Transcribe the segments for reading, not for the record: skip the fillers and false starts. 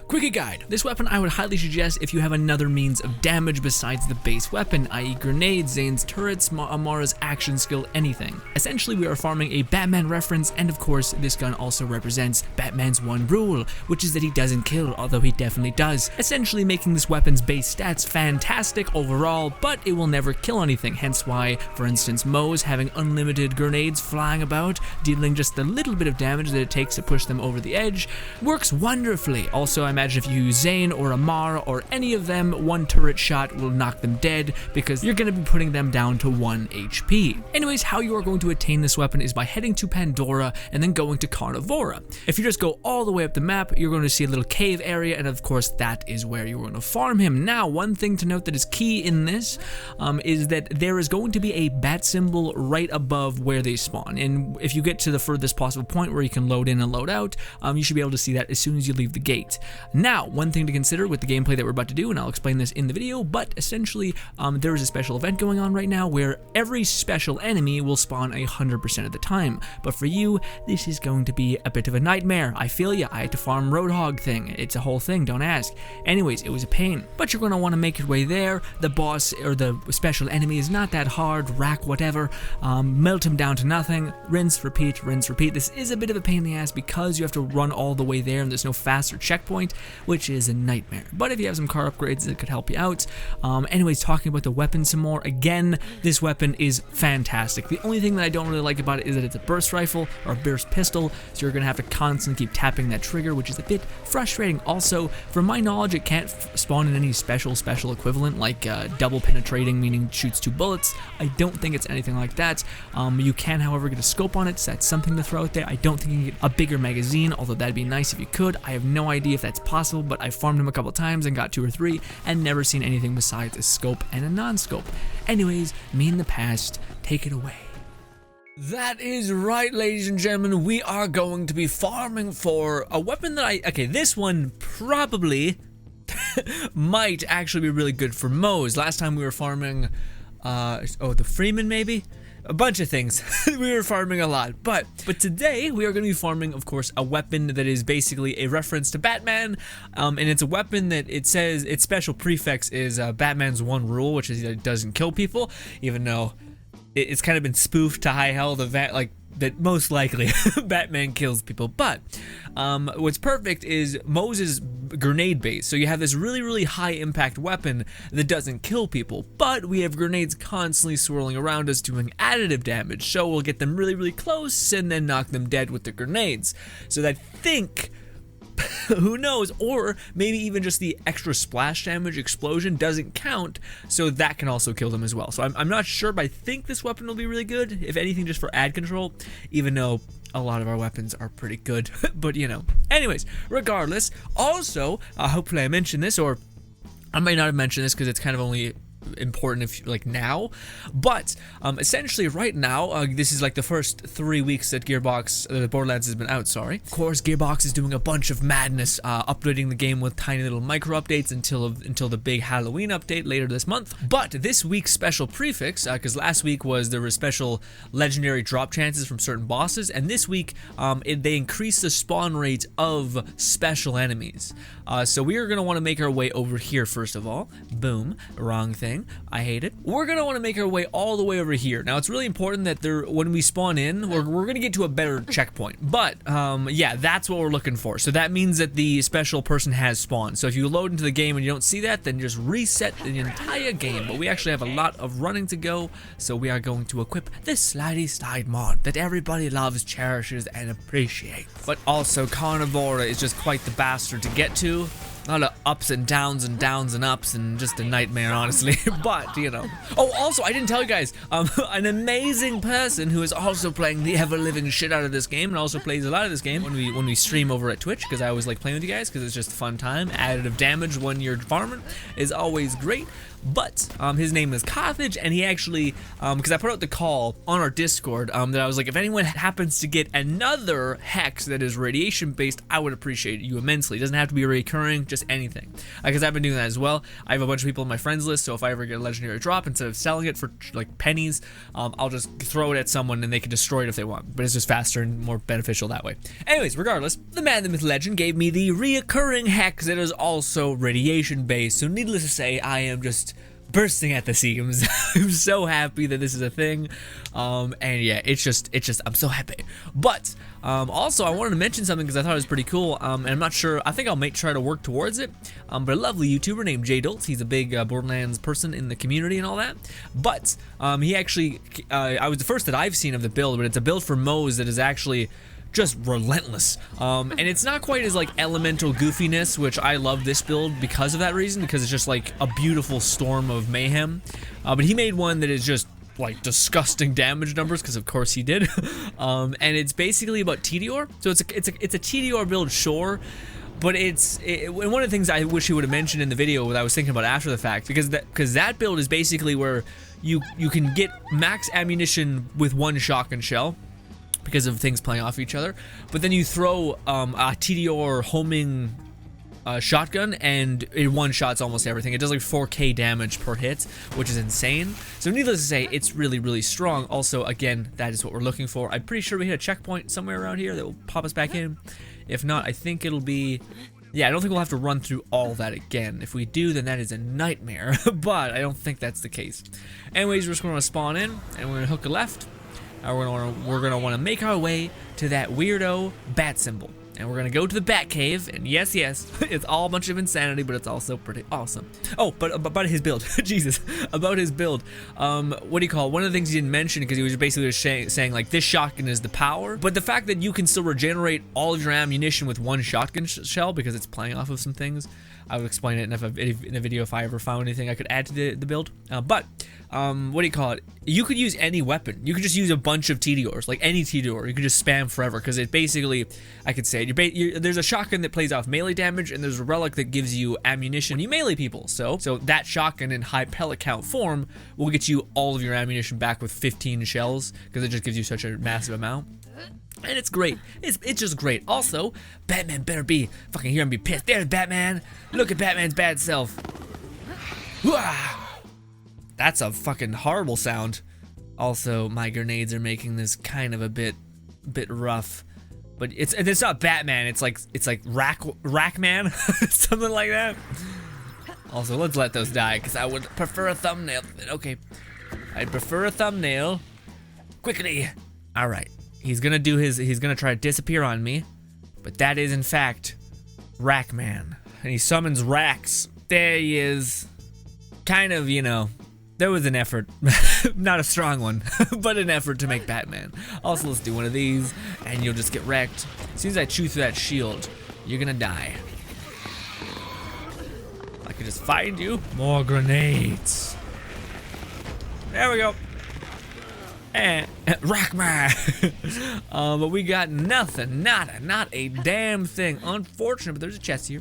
Quickie guide. This weapon I would highly suggest if you have another means of damage besides the base weapon, i.e. grenades, Zane's turrets, Amara's action skill, anything. Essentially, we are farming a Batman reference, and of course, this gun also represents Batman's one rule, which is that he doesn't kill, although he definitely does. Essentially making this weapon's base stats fantastic overall, but it will never kill anything, hence why, for instance, Moe's having unlimited grenades flying about, dealing just the little bit of damage that it takes to push them over the edge, works wonderfully. Also, I imagine if you use Zane or Amara or any of them, one turret shot will knock them dead because you're going to be putting them down to 1 HP. Anyways, how you are going to attain this weapon is by heading to Pandora and then going to Carnivora. If you just go all the way up the map, you're going to see a little cave area, and of course that is where you're going to farm him. Now, one thing to note that is key in this is that there is going to be a bat symbol right above where they spawn, and if you get to the furthest possible point where you can load in and load out, you should be able to see that as soon as you leave the gate. Now, one thing to consider with the gameplay that we're about to do, and I'll explain this in the video, but essentially there is a special event going on right now where every special enemy will spawn 100% of the time, but for you, this is going to be a bit of a nightmare. I feel ya, I had to farm Roadhog thing, it's a whole thing, don't ask. Anyways, it was a pain, but you're going to want to make your way there. The boss or the special enemy is not that hard, rack whatever, melt him down to nothing, rinse, repeat, rinse, repeat. This is a bit of a pain in the ass because you have to run all the way there and there's no faster checkpoint, which is a nightmare. But if you have some car upgrades, it could help you out. Anyways, talking about the weapon some more, again, this weapon is fantastic. The only thing that I don't really like about it is that it's a burst rifle or a burst pistol, so you're going to have to constantly keep tapping that trigger, which is a bit frustrating. Also, from my knowledge, it can't spawn in any special equivalent, like double penetrating, meaning shoots 2 bullets. I don't think it's anything like that. You can, however, get a scope on it, so that's something to throw out there. I don't think you can get a bigger magazine, although that'd be nice if you could. I have no idea if that's possible, but I farmed him a couple times and got 2 or 3 and never seen anything besides a scope and a non-scope. Anyways, me in the past, take it away. That is right, ladies and gentlemen, we are going to be farming for a weapon that this one probably might actually be really good for Moe's. Last time we were farming, the Freeman maybe? A bunch of things. We were farming a lot, but today we are going to be farming, of course, a weapon that is basically a reference to Batman, and it's a weapon that it says its special prefix is Batman's one rule, which is that it doesn't kill people, even though it's kind of been spoofed to high hell that most likely Batman kills people. But what's perfect is Moe's grenade base. So you have this really high impact weapon that doesn't kill people, but we have grenades constantly swirling around us doing additive damage. So we'll get them really close and then knock them dead with the grenades. So I think, who knows, or maybe even just the extra splash damage explosion doesn't count, so that can also kill them as well. So I'm not sure, but I think this weapon will be really good, if anything just for ad control, even though a lot of our weapons are pretty good, but you know. Anyways, regardless, also, hopefully I mentioned this, or I might not have mentioned this because it's kind of only important if like now, but essentially right now, this is like the first 3 weeks that Borderlands has been out, sorry. Of course, Gearbox is doing a bunch of madness, updating the game with tiny little micro updates until the big Halloween update later this month. But this week's special prefix, because last week there were special legendary drop chances from certain bosses, and this week they increased the spawn rate of special enemies. So we are going to want to make our way over here first of all. Boom, wrong thing. I hate it. We're going to want to make our way all the way over here. Now, it's really important that when we spawn in, we're going to get to a better checkpoint. But, yeah, that's what we're looking for. So that means that the special person has spawned. So if you load into the game and you don't see that, then just reset the entire game. But we actually have a lot of running to go, so we are going to equip this slidey slide mod that everybody loves, cherishes, and appreciates. But also, Carnivora is just quite the bastard to get to. A lot of ups and downs and downs and ups and just a nightmare, honestly. But, you know. Oh, also, I didn't tell you guys, an amazing person who is also playing the ever-living shit out of this game and also plays a lot of this game when we stream over at Twitch, because I always like playing with you guys because it's just a fun time. Additive damage when you're farming is always great. But his name is Carthage, and he actually, because I put out the call on our Discord, that I was like, if anyone happens to get another hex that is radiation based, I would appreciate you immensely. It doesn't have to be recurring, just anything. Because I've been doing that as well. I have a bunch of people on my friends list, so if I ever get a legendary drop, instead of selling it for like pennies, I'll just throw it at someone and they can destroy it if they want. But it's just faster and more beneficial that way. Anyways, regardless, the man, the myth, legend gave me the reoccurring hex that is also radiation based. So needless to say, I am just bursting at the seams. I'm so happy that this is a thing, and yeah, it's just I'm so happy. But also I wanted to mention something because I thought it was pretty cool, and I'm not sure, I think I'll try to work towards it, but a lovely YouTuber named J Doltz, he's a big Borderlands person in the community and all that, but he actually, I was the first that I've seen of the build, but it's a build for Moe's that is actually just relentless, and it's not quite as like elemental goofiness, which I love this build because of that reason, because it's just like a beautiful storm of mayhem, but he made one that is just like disgusting damage numbers, because of course he did, and it's basically about TDR, so it's a TDR build, sure, but one of the things I wish he would have mentioned in the video that I was thinking about after the fact, because that build is basically where you can get max ammunition with one shotgun shell, because of things playing off each other, but then you throw a TDR homing shotgun, and it one-shots almost everything. It does like 4k damage per hit, which is insane. So needless to say, it's really, really strong. Also, again, that is what we're looking for. I'm pretty sure we hit a checkpoint somewhere around here that will pop us back in. If not, I think it'll be... Yeah, I don't think we'll have to run through all that again. If we do, then that is a nightmare, but I don't think that's the case. Anyways, we're just going to spawn in, and we're going to hook a left. We're gonna want to make our way to that weirdo bat symbol, and we're gonna go to the bat cave. And yes, it's all a bunch of insanity, but it's also pretty awesome. Oh, but about his build, Jesus, about his build. What do you call it? One of the things he didn't mention, because he was basically just saying like this shotgun is the power, but the fact that you can still regenerate all of your ammunition with one shotgun shell, because it's playing off of some things. I would explain it in a video if I ever found anything I could add to the build. But what do you call it? You could use any weapon. You could just use a bunch of TDRs, like any TDR. You could just spam forever, because it basically, I could say, there's a shotgun that plays off melee damage, and there's a relic that gives you ammunition. You melee people, so that shotgun in high pellet count form will get you all of your ammunition back with 15 shells, because it just gives you such a massive amount. And it's great. It's just great. Also, Batman better be fucking here and be pissed. There's Batman. Look at Batman's bad self. That's a fucking horrible sound. Also, my grenades are making this kind of a bit rough. But it's not Batman. It's like Rackman, something like that. Also, let's let those die, because I would prefer a thumbnail. Okay, I prefer a thumbnail. Quickly. All right. He's gonna try to disappear on me, but that is in fact Rackman, and he summons Racks. There he is. Kind of, you know, there was an effort, not a strong one, but an effort to make Batman. Also, let's do one of these, and you'll just get wrecked. As soon as I chew through that shield, you're gonna die. I can just find you. More grenades. There we go. And Rackman. But we got nothing, not a damn thing. Unfortunate, but there's a chest here.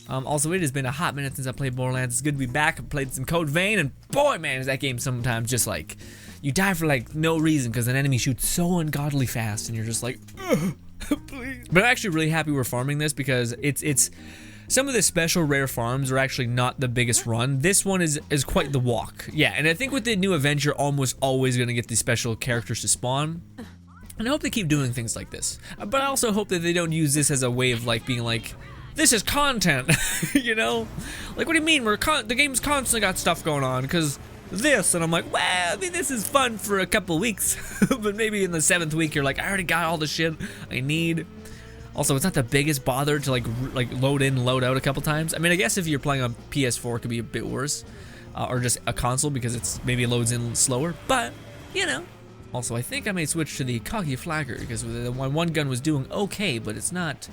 Also, it has been a hot minute since I played Borderlands. It's good to be back. I played some Code Vein, and boy, man, is that game sometimes just like, you die for like no reason, because an enemy shoots so ungodly fast, and you're just like, please. But I'm actually really happy we're farming this, because it's some of the special rare farms are actually not the biggest run. This one is quite the walk. Yeah, and I think with the new event, you're almost always gonna get these special characters to spawn. And I hope they keep doing things like this. But I also hope that they don't use this as a way of like being like, this is content, you know? Like, what do you mean? The game's constantly got stuff going on, because this, and I'm like, well, I mean, this is fun for a couple weeks, but maybe in the 7th week, you're like, I already got all the shit I need. Also, it's not the biggest bother to like load in, load out a couple times. I mean, I guess if you're playing on PS4, it could be a bit worse, or just a console, because it's maybe loads in slower. But you know. Also, I think I may switch to the Coggy Flagger, because the one gun was doing okay, but it's not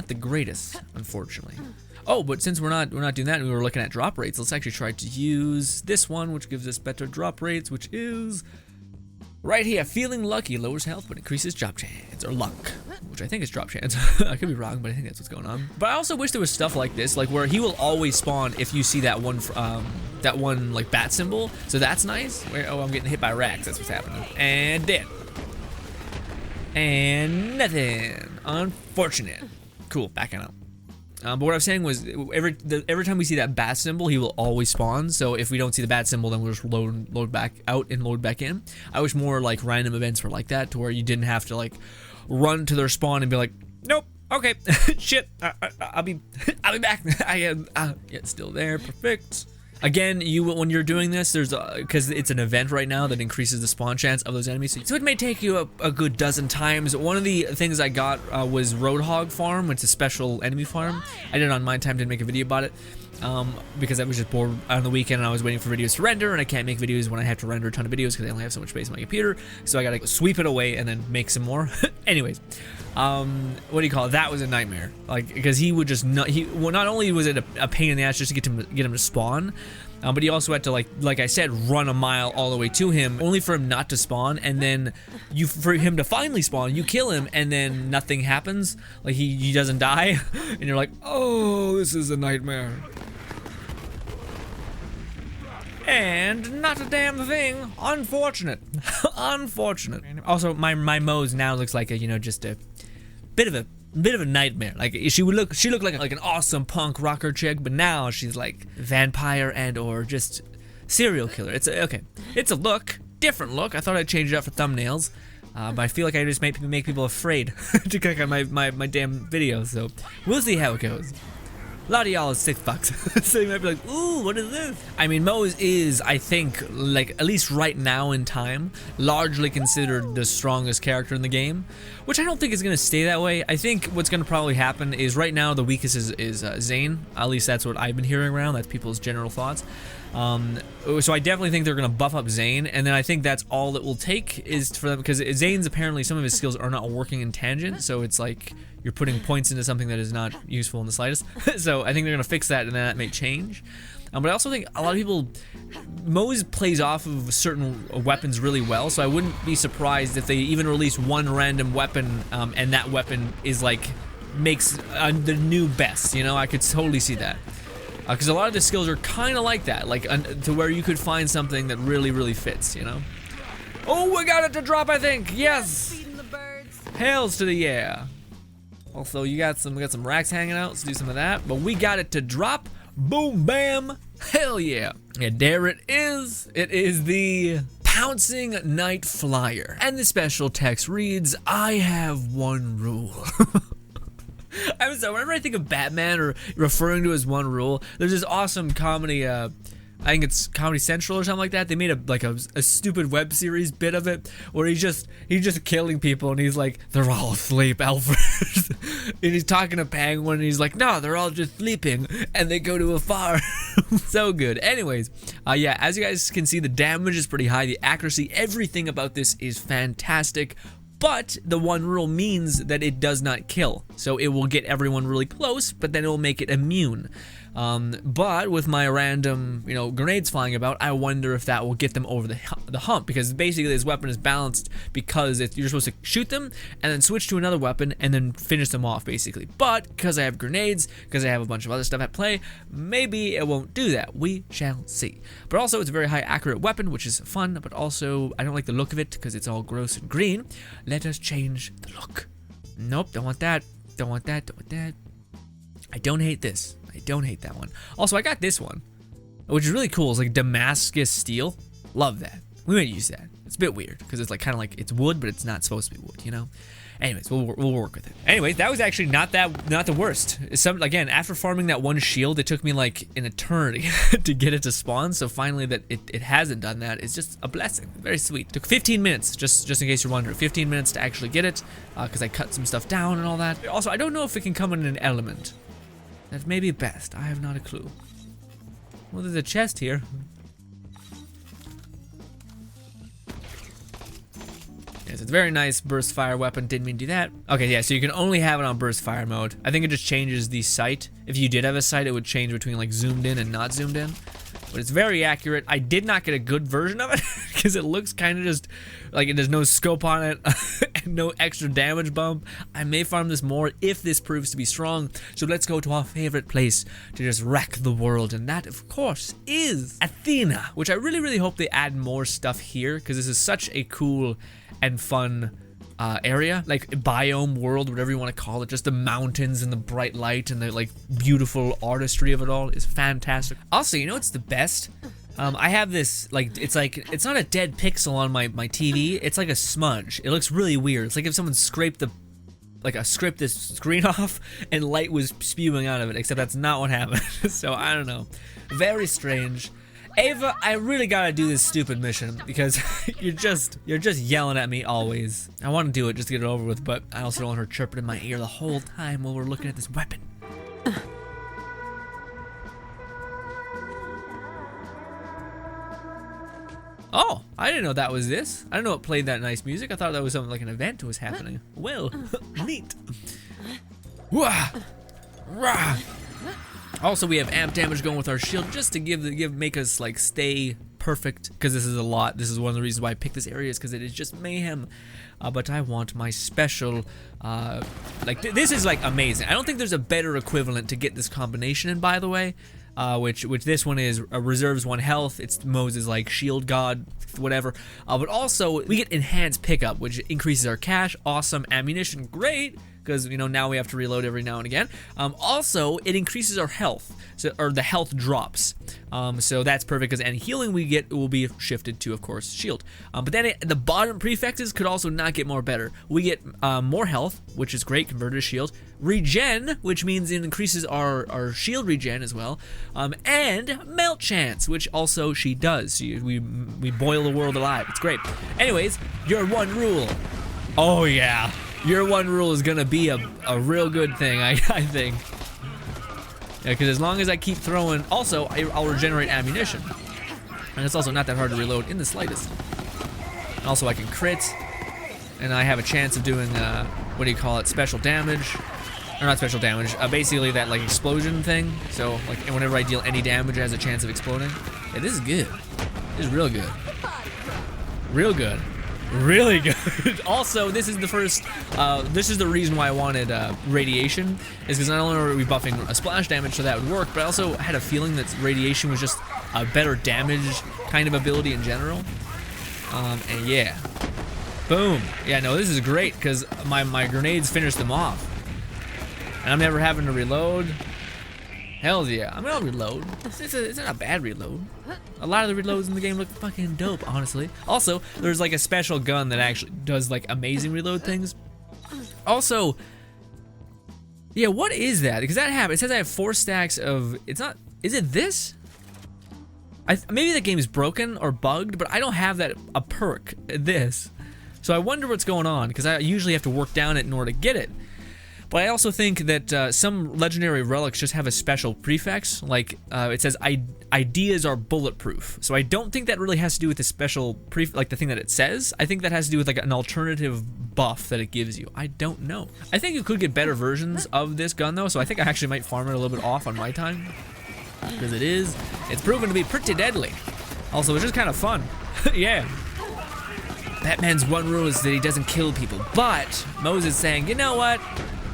the greatest, unfortunately. Oh, but since we're not doing that, and we were looking at drop rates, let's actually try to use this one, which gives us better drop rates, which is right here. Feeling lucky lowers health but increases drop chance, or luck, which I think is drop chance. I could be wrong, but I think that's what's going on. But I also wish there was stuff like this, like where he will always spawn if you see that one like bat symbol. So that's nice. Oh, I'm getting hit by racks. That's what's happening. And dead. And nothing. Unfortunate. Cool. Backing up. But what I was saying was, every time we see that bat symbol, he will always spawn. So if we don't see the bat symbol, then we'll just load back out and load back in. I wish more like random events were like that, to where you didn't have to like run to their spawn and be like, nope, okay, shit, I'll be back. I am still there, perfect. Again, when you're doing this, there's because it's an event right now that increases the spawn chance of those enemies. So it may take you a good dozen times. One of the things I got was Roadhog Farm, which is a special enemy farm. I did it on my time, didn't make a video about it. Because I was just bored on the weekend and I was waiting for videos to render, and I can't make videos when I have to render a ton of videos because I only have so much space on my computer, so I gotta sweep it away and then make some more. Anyways, what do you call it? That was a nightmare, like, because he would just not only was it a pain in the ass just to get him to spawn, but he also had to like I said, run a mile all the way to him, only for him not to spawn, and then for him to finally spawn, you kill him, and then nothing happens, like he doesn't die, and you're like, oh, this is a nightmare. And not a damn thing. Unfortunate. Unfortunate. Also, my Moze now looks like a, just a bit of a nightmare. Like she looked like an awesome punk rocker chick, but now she's like vampire and or just serial killer. It's a look, different look. I thought I'd change it up for thumbnails, but I feel like I just make people afraid to click on my damn videos. So we'll see how it goes. A lot of y'all is sick fucks, so you might be like, ooh, what is this? I mean, Moze is, I think, like, at least right now in time, largely considered the strongest character in the game, which I don't think is going to stay that way. I think what's going to probably happen is right now the weakest is Zane. At least that's what I've been hearing around. That's people's general thoughts. So I definitely think they're going to buff up Zane, and then I think that's all it will take is for them, because Zane's apparently some of his skills are not working in tangent, so it's like you're putting points into something that is not useful in the slightest. So I think they're going to fix that, and then that may change. But I also think a lot of people, Moze plays off of certain weapons really well, so I wouldn't be surprised if they even release one random weapon, and that weapon is like, makes the new best, I could totally see that. Because a lot of the skills are kind of like that, like to where you could find something that really fits, Oh, we got it to drop, I think. Yes. Hails to the yeah. Also, we got some racks hanging out. Let's do some of that. But we got it to drop. Boom, bam. Hell yeah. And there it is. It is the Pouncing Night Flyer. And the special text reads, I have one rule. I'm sorry, whenever I think of Batman or referring to his one rule, there's this awesome comedy, I think it's Comedy Central or something like that. They made a stupid web series bit of it where he's just killing people, and he's like, they're all asleep, Alfred. And he's talking to Penguin, and he's like, no, they're all just sleeping, and they go to a farm. So good. Anyways, yeah, as you guys can see, the damage is pretty high, the accuracy, everything about this is fantastic. But the one rule means that it does not kill, so it will get everyone really close, but then it will make it immune. But with my random, grenades flying about, I wonder if that will get them over the hump, because basically this weapon is balanced because you're supposed to shoot them and then switch to another weapon and then finish them off, basically. But because I have grenades, because I have a bunch of other stuff at play, maybe it won't do that. We shall see. But also, it's a very high accurate weapon, which is fun, but also I don't like the look of it because it's all gross and green. Let us change the look. Nope, don't want that. Don't want that. Don't want that. I don't hate this. I don't hate that one. Also, I got this one, which is really cool. It's like Damascus steel. Love that. We might use that. It's a bit weird because it's like kind of like it's wood, but it's not supposed to be wood, Anyways, we'll work with it. Anyways, that was actually not the worst. Again, after farming that one shield, it took me like an eternity to get it to spawn. So finally, that it hasn't done that is just a blessing. Very sweet. Took 15 minutes, just in case you're wondering, 15 minutes to actually get it, because I cut some stuff down and all that. Also, I don't know if it can come in an element. That may be best. I have not a clue. Well, there's a chest here. Yes, it's a very nice burst fire weapon. Didn't mean to do that. Okay, yeah, so you can only have it on burst fire mode. I think it just changes the sight. If you did have a sight, it would change between like zoomed in and not zoomed in. But it's very accurate. I did not get a good version of it because it looks kind of just like there's no scope on it and no extra damage bump. I may farm this more if this proves to be strong. So let's go to our favorite place to just wreck the world. And that, of course, is Athena, which I really hope they add more stuff here because this is such a cool and fun area, like biome world, whatever you want to call it. Just the mountains and the bright light and the like beautiful artistry of it all is fantastic. Also, you know what's the best? I have this, like, it's not a dead pixel on my TV, it's like a smudge. It looks really weird. It's like if someone scraped this screen off and light was spewing out of it, except that's not what happened. So I don't know. Very strange. Ava, I really gotta do this stupid mission because you're just yelling at me always. I want to do it just to get it over with, but I also don't want her chirping in my ear the whole time while we're looking at this weapon. Oh, I didn't know that was this. I didn't know it played that nice music. I thought that was something like an event was happening. Well, neat. Wah, rah. Also, we have amp damage going with our shield just to make us like stay perfect, because this is a lot. This is one of the reasons why I picked this area, is because it is just mayhem. But I want my special, this is like amazing. I don't think there's a better equivalent to get this combination in, by the way. Which this one is reserves 1 health. It's Moses like shield god, whatever. But also we get enhanced pickup, which increases our cash. Awesome. Ammunition, great, because you know now we have to reload every now and again. Also it increases our health, or the health drops. So that's perfect, because any healing we get will be shifted to, of course, shield. But then the bottom prefixes could also not get more better. We get more health, which is great, converted to shield. Regen, which means it increases our shield regen as well. And melt chance, which also she does. So we boil the world alive. It's great. Anyways, your one rule. Oh yeah, your one rule is gonna be a real good thing, I think. Yeah, because as long as I keep throwing, also I'll regenerate ammunition, and it's also not that hard to reload in the slightest. And also I can crit, and I have a chance of doing what do you call it, special damage. Or not special damage, basically that like explosion thing. So like whenever I deal any damage, it has a chance of exploding. Yeah, this is good. This is real good. Real good. Really good. Also, this is the first, this is the reason why I wanted radiation, is because not only are we buffing a splash damage, so that would work, but I also had a feeling that radiation was just a better damage kind of ability in general. And yeah. Boom. Yeah, no, this is great, because my grenades finish them off. And I'm never having to reload. Hells yeah. I mean, I'll reload. It's not a bad reload. A lot of the reloads in the game look fucking dope, honestly. Also, there's like a special gun that actually does like amazing reload things. Also, yeah, what is that? Because that happened. It says I have 4 stacks of, it's not, is it this? Maybe the game is broken or bugged, but I don't have a perk, this. So I wonder what's going on, because I usually have to work down it in order to get it. But I also think that some legendary relics just have a special prefix, like it says ideas are bulletproof. So I don't think that really has to do with the special like the thing that it says. I think that has to do with like an alternative buff that it gives you. I don't know. I think you could get better versions of this gun though, so I think I actually might farm it a little bit off on my time, because it's proven to be pretty deadly. Also, it's just kind of fun. Yeah. Batman's one rule is that he doesn't kill people, but Moses saying, you know what?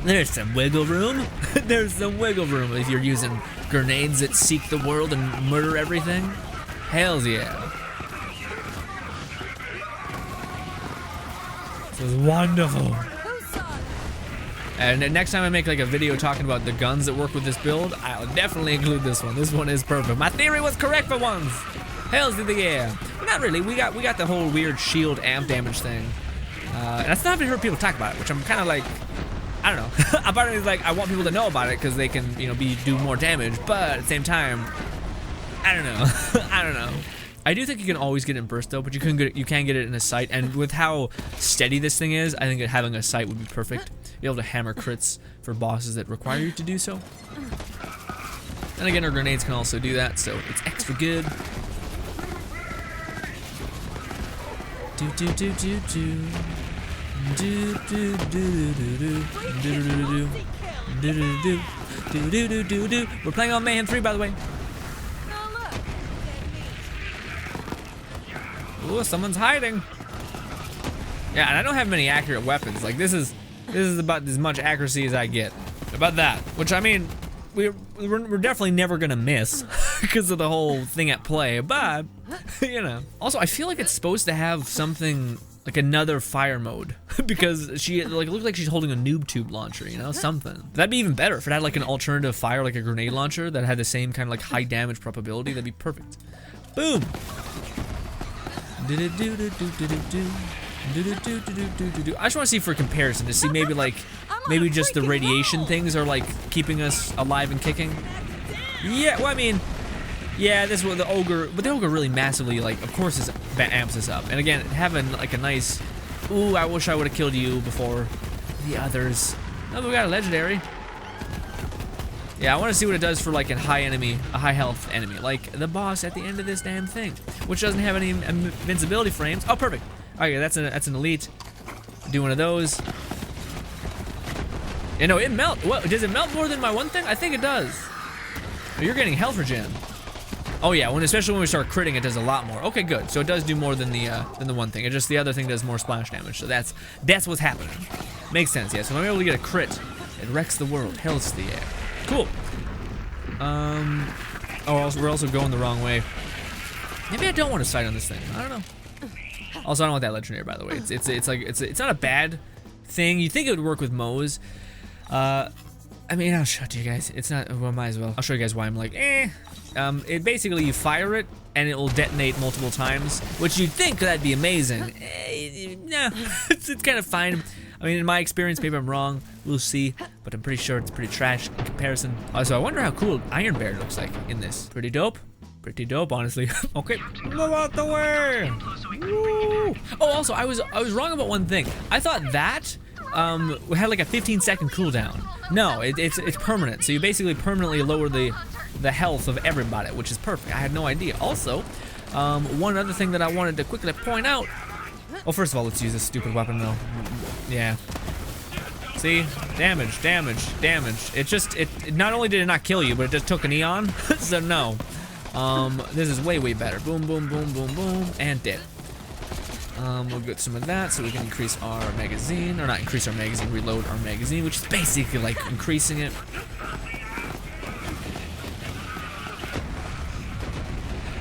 There's some wiggle room. There's some wiggle room if you're using grenades that seek the world and murder everything. Hells yeah. This is wonderful. And next time I make like a video talking about the guns that work with this build, I'll definitely include this one. This one is perfect. My theory was correct for once. Hells in the air. Not really. We got the whole weird shield amp damage thing. And I still haven't heard people talk about it, which I'm kind of like, I don't know. I'm part of me is like, I want people to know about it because they can, you know, do more damage. But at the same time, I don't know. I don't know. I do think you can always get it in burst though, but you can get it in a sight. And with how steady this thing is, I think that having a sight would be perfect. Be able to hammer crits for bosses that require you to do so. And again, our grenades can also do that, so it's extra good. Do do do do do. Do do do do do do do do do do do do. We're playing on Mayhem 3, by the way. Ooh, someone's hiding. Yeah, and I don't have many accurate weapons. Like this is about as much accuracy as I get. About that, which I mean, we're definitely never gonna miss because of the whole thing at play. But you know, also I feel like it's supposed to have something like another fire mode because she like looked like she's holding a noob tube launcher, you know, something. That'd be even better if it had like an alternative fire, like a grenade launcher that had the same kind of like high damage probability. That'd be perfect. Boom. I just want to see for comparison to see maybe like just the radiation things are like keeping us alive and kicking. Yeah, well I mean, yeah, this is what the ogre, but the ogre really massively like, of course, amps us up. And again, having like a nice, ooh, I wish I would have killed you before the others. Oh, we got a legendary. Yeah, I want to see what it does for like a high health enemy, like the boss at the end of this damn thing, which doesn't have any invincibility frames. Oh, perfect. Okay, that's an elite. Do one of those. You know, it melt. What, does it melt more than my one thing? I think it does. Oh, you're getting health regen. Oh yeah, especially when we start critting, it does a lot more. Okay, good. So it does do more than the one thing. It just the other thing does more splash damage. So that's what's happening. Makes sense. Yeah. So when I'm able to get a crit, it wrecks the world. Hell's the air. Cool. Oh, we're also going the wrong way. Maybe I don't want to sight on this thing. I don't know. Also, I don't want that legendary, by the way. It's not a bad thing. You think it would work with Moe's. I mean, I'll show it to you guys. It's not. Well, might as well. I'll show you guys why I'm like, eh. It basically you fire it and it will detonate multiple times, which you'd think that'd be amazing. No, it's kind of fine. I mean, in my experience, maybe I'm wrong. We'll see, but I'm pretty sure it's pretty trash in comparison. So I wonder how cool Iron Bear looks like in this. Pretty dope. Pretty dope, honestly. Okay, move out the way. Woo. Oh, also, I was wrong about one thing. I thought that had like a 15-second cooldown. No, it's permanent. So you basically permanently lower the health of everybody, which is perfect. I had no idea. Also, one other thing that I wanted to quickly point out. Well, first of all, let's use this stupid weapon though. Yeah. See? Damage, damage, damage. It not only did it not kill you, but it just took an eon. So no. This is way, way better. Boom, boom, boom, boom, boom, and dead. We'll get some of that so we can increase our magazine, or not increase our magazine, reload our magazine, which is basically like increasing it.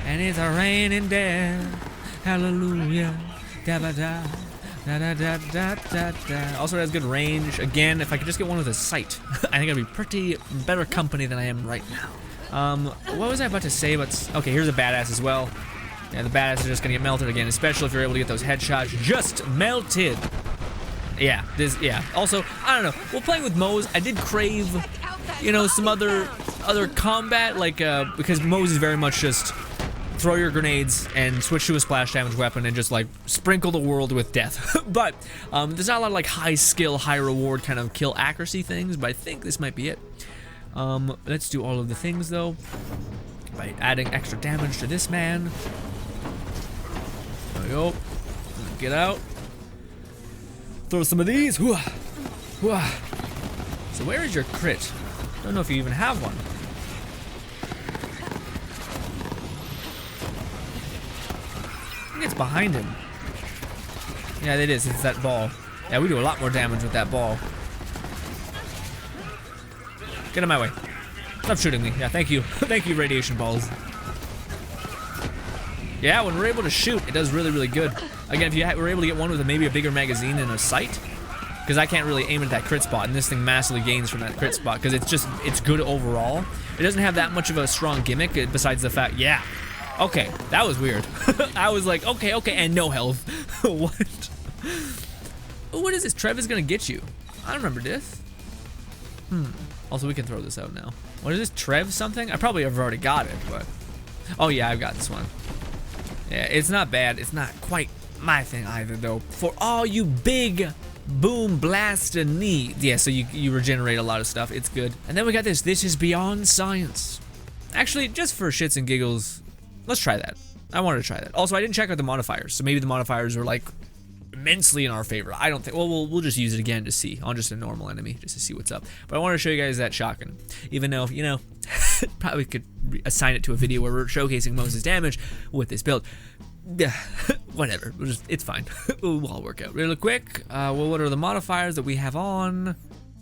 And it's a raining down, hallelujah, da da da da da da da da. Also, it has good range. Again, if I could just get one with a sight, I think I'd be pretty better company than I am right now. What was I about to say? But okay, here's a badass as well. Yeah, the badass is just gonna get melted again, especially if you're able to get those headshots. Just melted. Yeah, yeah. Also, I don't know. While playing with Moe's, I did crave, you know, some other combat, like because Moe's is very much just throw your grenades and switch to a splash damage weapon and just like sprinkle the world with death. But there's not a lot of like high skill, high reward kind of kill accuracy things. But I think this might be it. Let's do all of the things though by adding extra damage to this man. There we go. Get out. Throw some of these. So where is your crit? Don't know if you even have one. I think it's behind him. Yeah, it is. It's that ball. Yeah, we do a lot more damage with that ball. Get out of my way. Stop shooting me. Yeah, thank you. Thank you, radiation balls. Yeah, when we're able to shoot, it does really, really good. Again, if you were able to get one with maybe a bigger magazine and a sight, because I can't really aim at that crit spot, and this thing massively gains from that crit spot, because it's good overall. It doesn't have that much of a strong gimmick, besides the fact, yeah. Okay, that was weird. I was like, okay, and no health. What? What is this? Trev is gonna get you. I don't remember this. Also, we can throw this out now. What is this? Trev something? I probably have already got it, but... Oh yeah, I've got this one. Yeah, it's not bad. It's not quite my thing either, though. For all you big boom blaster needs. Yeah, so you regenerate a lot of stuff. It's good. And then we got this. This is beyond science. Actually, just for shits and giggles, let's try that. I wanted to try that. Also, I didn't check out the modifiers, so maybe the modifiers are like immensely in our favor. I don't think. Well, we'll just use it again to see on just a normal enemy, just to see what's up. But I wanted to show you guys that shotgun, even though, you know, probably could assign it to a video where we're showcasing Moses' damage with this build. Yeah, whatever. It's fine. We'll all work out really quick. Well, what are the modifiers that we have on?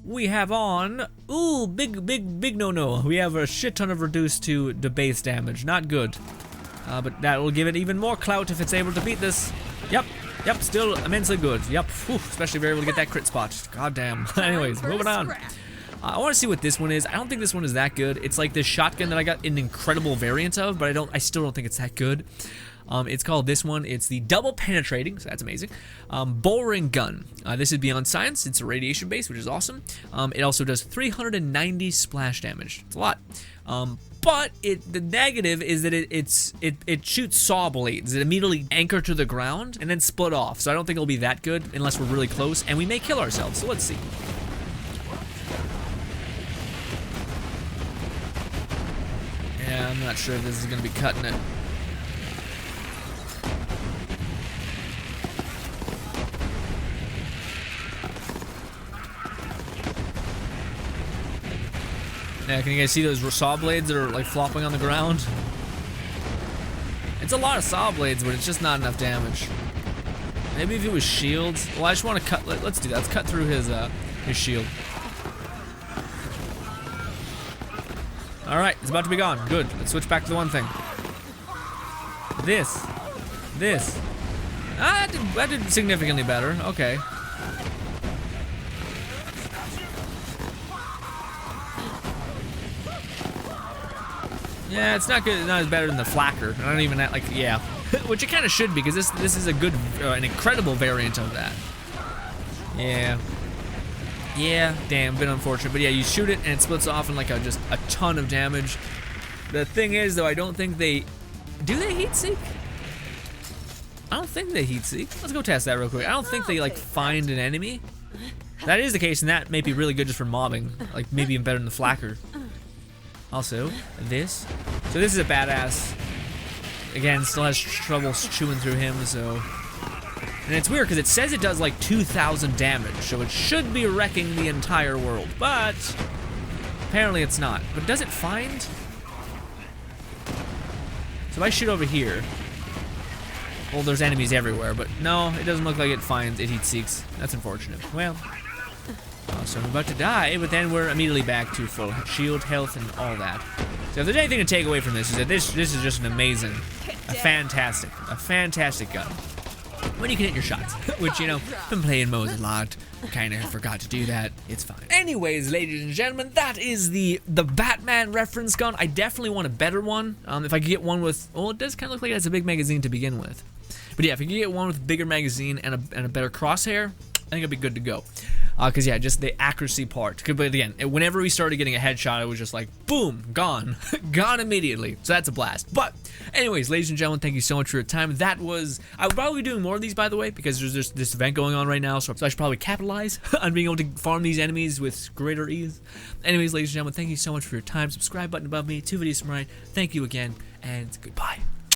We have on, ooh, big no. We have a shit ton of reduced to base damage. Not good. But that will give it even more clout if it's able to beat this. Yep. Yep, still immensely good. Yep, whew, especially if you're able to get that crit spot. God damn. Anyways, moving on. I want to see what this one is. I don't think this one is that good. It's like this shotgun that I got an incredible variant of, but I still don't think it's that good. It's called this one. It's the double penetrating, so that's amazing. Bullring gun. This is beyond science. It's a radiation base, which is awesome. It also does 390 splash damage. It's a lot. But the negative is that it shoots saw blades that immediately anchor to the ground and then split off. So I don't think it'll be that good unless we're really close, and we may kill ourselves. So let's see. Yeah, I'm not sure if this is gonna be cutting it. Yeah, can you guys see those saw blades that are like flopping on the ground? It's a lot of saw blades, but it's just not enough damage. Maybe if it was shields. Well, I just want to cut. Let's do that. Let's cut through his shield. All right, it's about to be gone. Good. Let's switch back to the one thing. This. Ah, that did significantly better. Okay. Yeah, it's not good. It's not as better than the flacker. I don't even like. Yeah, which it kind of should be, because this is a good, an incredible variant of that. Yeah. Yeah, damn, bit unfortunate. But yeah, you shoot it and it splits off in like just a ton of damage. The thing is, though, I don't think they... Do they heat seek? I don't think they heat seek. Let's go test that real quick. I don't think they like find an enemy. If that is the case, and that may be really good just for mobbing. Like maybe even better than the flacker. Also, this. So this is a badass. Again, still has trouble chewing through him, so... And it's weird because it says it does like 2,000 damage, so it should be wrecking the entire world, but apparently it's not. But does it find? So if I shoot over here, well, there's enemies everywhere, but no, it doesn't look like it finds, it heat seeks. That's unfortunate. Well, so I'm about to die, but then we're immediately back to full shield, health, and all that. So if there's anything to take away from this, is that this is just an amazing, a fantastic gun. When you can hit your shots, which, you know, been playing Mo's a lot, kind of forgot to do that. It's fine. Anyways, ladies and gentlemen, that is the Batman reference gun. I definitely want a better one. If I could get one with, well, it does kind of look like it has a big magazine to begin with. But yeah, if you could get one with a bigger magazine and a better crosshair, I think it'd be good to go. Because yeah, just the accuracy part. But again, whenever we started getting a headshot, it was just like, boom, gone. Gone immediately. So that's a blast. But anyways, ladies and gentlemen, thank you so much for your time. I would probably be doing more of these, by the way, because there's this event going on right now, so I should probably capitalize on being able to farm these enemies with greater ease. Anyways, ladies and gentlemen, thank you so much for your time. Subscribe button above me, 2 videos from right. Thank you again, and goodbye.